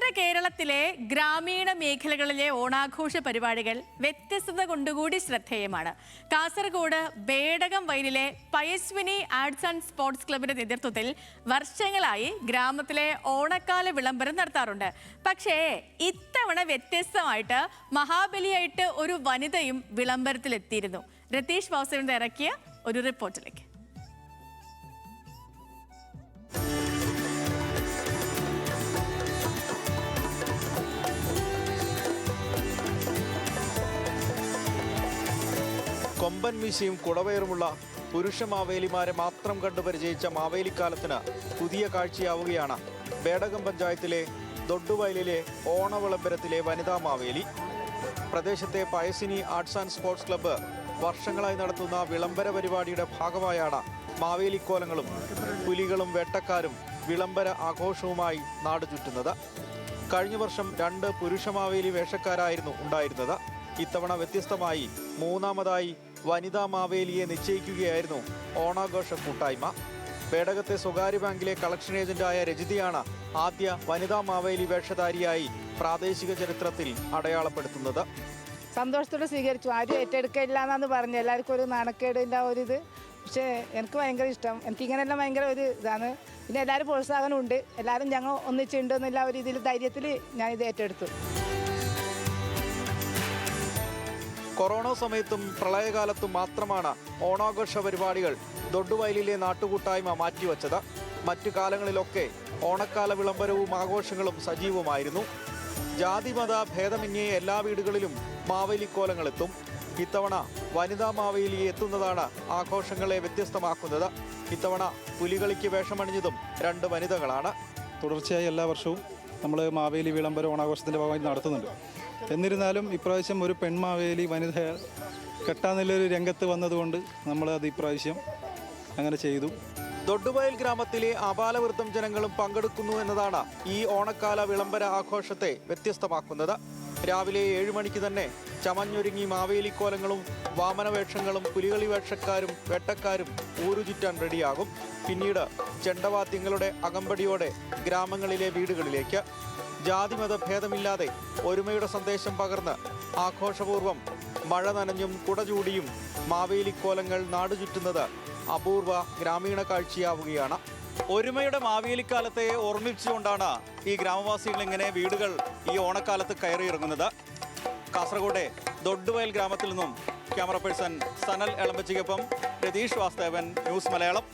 ഉത്തര കേരളത്തിലെ ഗ്രാമീണ മേഖലകളിലെ ഓണാഘോഷ പരിപാടികൾ വ്യത്യസ്തത കൊണ്ടുകൂടി ശ്രദ്ധേയമാണ്. കാസർഗോഡ് ബേഡകം വയലിലെ പയസ്വിനി ആർട്സ് ആൻഡ് സ്പോർട്സ് ക്ലബിന്റെ നേതൃത്വത്തിൽ വർഷങ്ങളായി ഗ്രാമത്തിലെ ഓണക്കാല വിളംബരം നടത്താറുണ്ട്. പക്ഷേ ഇത്തവണ വ്യത്യസ്തമായിട്ട് മഹാബലിയായിട്ട് ഒരു വനിതയും വിളംബരത്തിലെത്തിയിരുന്നു. രതീഷ് വാസുവിന്റെ ഇറക്കിയ ഒരു റിപ്പോർട്ടിലേക്ക്. കൊമ്പൻ മീശയും കുടവയറുമുള്ള പുരുഷ മാവേലിമാരെ മാത്രം കണ്ടു പരിചയിച്ച മാവേലിക്കാലത്തിന് പുതിയ കാഴ്ചയാവുകയാണ് ബേഡകം പഞ്ചായത്തിലെ ദൊഡ്ഡുവയലിലെ ഓണവിളംബരത്തിലെ വനിതാ മാവേലി. പ്രദേശത്തെ Payaswini arts and sports club വർഷങ്ങളായി നടത്തുന്ന വിളംബര പരിപാടിയുടെ ഭാഗമായാണ് മാവേലിക്കോലങ്ങളും പുലികളും വേട്ടക്കാരും വിളംബര ആഘോഷവുമായി നാട് ചുറ്റുന്നത്. കഴിഞ്ഞ വർഷം 2 പുരുഷ മാവേലി വേഷക്കാരായിരുന്നു ഉണ്ടായിരുന്നത്. ഇത്തവണ വ്യത്യസ്തമായി മൂന്നാമതായി വനിതാ മാവേലിയെ നിശ്ചയിക്കുകയായിരുന്നു ഓണാഘോഷ കൂട്ടായ്മ. ബേഡകത്തെ സ്വകാര്യ ബാങ്കിലെ കളക്ഷൻ ഏജന്റായ രജിതയാണ് ആദ്യ വനിതാ മാവേലി വേഷധാരിയായി പ്രാദേശിക ചരിത്രത്തിൽ അടയാളപ്പെടുത്തുന്നത്. സന്തോഷത്തോടെ സ്വീകരിച്ചു. ആരും ഏറ്റെടുക്കില്ല എന്നാണ് പറഞ്ഞു. എല്ലാവർക്കും ഒരു നാണക്കേടിൻ്റെ ഒരിത്. പക്ഷേ എനിക്ക് ഭയങ്കര ഇഷ്ടം. എനിക്കിങ്ങനെയെല്ലാം ഭയങ്കര ഒരു ഇതാണ്. പിന്നെ എല്ലാവരും പ്രോത്സാഹനമുണ്ട്. എല്ലാവരും ഞങ്ങൾ ഒന്നിച്ചുണ്ടെന്നുള്ള ഒരു ഇതിൽ ധൈര്യത്തിൽ ഞാനിത് ഏറ്റെടുത്തു. കൊറോണ സമയത്തും പ്രളയകാലത്തും മാത്രമാണ് ഓണാഘോഷ പരിപാടികൾ ദൊഡ്ഡുവയലിലെ നാട്ടുകൂട്ടായ്മ മാറ്റിവെച്ചത്. മറ്റു കാലങ്ങളിലൊക്കെ ഓണക്കാല വിളംബരവും ആഘോഷങ്ങളും സജീവമായിരുന്നു. ജാതിമത ഭേദമന്യേ എല്ലാ വീടുകളിലും മാവേലിക്കോലങ്ങൾ എത്തും. ഇത്തവണ വനിതാ മാവേലി എത്തുന്നതാണ് ആഘോഷങ്ങളെ വ്യത്യസ്തമാക്കുന്നത്. ഇത്തവണ പുലികളിക്ക് വേഷമണിഞ്ഞതും 2 വനിതകളാണ്. തുടർച്ചയായി എല്ലാ വർഷവും നമ്മൾ മാവേലി വിളംബരം ഓണാഘോഷത്തിൻ്റെ ഭാഗമായി നടത്തുന്നുണ്ട്. എന്നിരുന്നാലും ഇപ്രാവശ്യം ഒരു പെൺമാവേലി വനിത കെട്ടാനുള്ളൊരു രംഗത്ത് വന്നതുകൊണ്ട് നമ്മളത് ഇപ്രാവശ്യം അങ്ങനെ ചെയ്തു. ദൊഡ്ഡുവയൽ ഗ്രാമത്തിലെ ആബാലവൃദ്ധം ജനങ്ങളും പങ്കെടുക്കുന്നു എന്നതാണ് ഈ ഓണക്കാല വിളംബര ആഘോഷത്തെ വ്യത്യസ്തമാക്കുന്നത്. രാവിലെ 7 മണിക്ക് തന്നെ ചമഞ്ഞൊരുങ്ങി മാവേലിക്കോലങ്ങളും വാമനവേഷങ്ങളും പുലികളി വേഷക്കാരും വേട്ടക്കാരും ഊരുചുറ്റാൻ റെഡിയാകും. പിന്നീട് ചെണ്ടവാദ്യങ്ങളുടെ അകമ്പടിയോടെ ഗ്രാമങ്ങളിലെ വീടുകളിലേക്ക് ജാതിമത ഭേദമില്ലാതെ ഒരുമയുടെ സന്ദേശം പകർന്ന് ആഘോഷപൂർവ്വം മഴ നനഞ്ഞും കുട ചൂടിയും മാവേലിക്കോലങ്ങൾ നാടുചുറ്റുന്നത് അപൂർവ ഗ്രാമീണ കാഴ്ചയാവുകയാണ്. ഒരുമയുടെ മാവേലിക്കാലത്തെ ഓർമ്മിച്ചുകൊണ്ടാണ് ഈ ഗ്രാമവാസികൾ ഇങ്ങനെ വീടുകൾ ഈ ഓണക്കാലത്ത് കയറിയിറങ്ങുന്നത്. കാസർഗോഡ് ദൊഡ്ഡുവയൽ ഗ്രാമത്തിൽ നിന്നും camera person Sanal എളമ്പച്ചിക്കൊപ്പം Ratheesh Vasthavan, news Malayalam.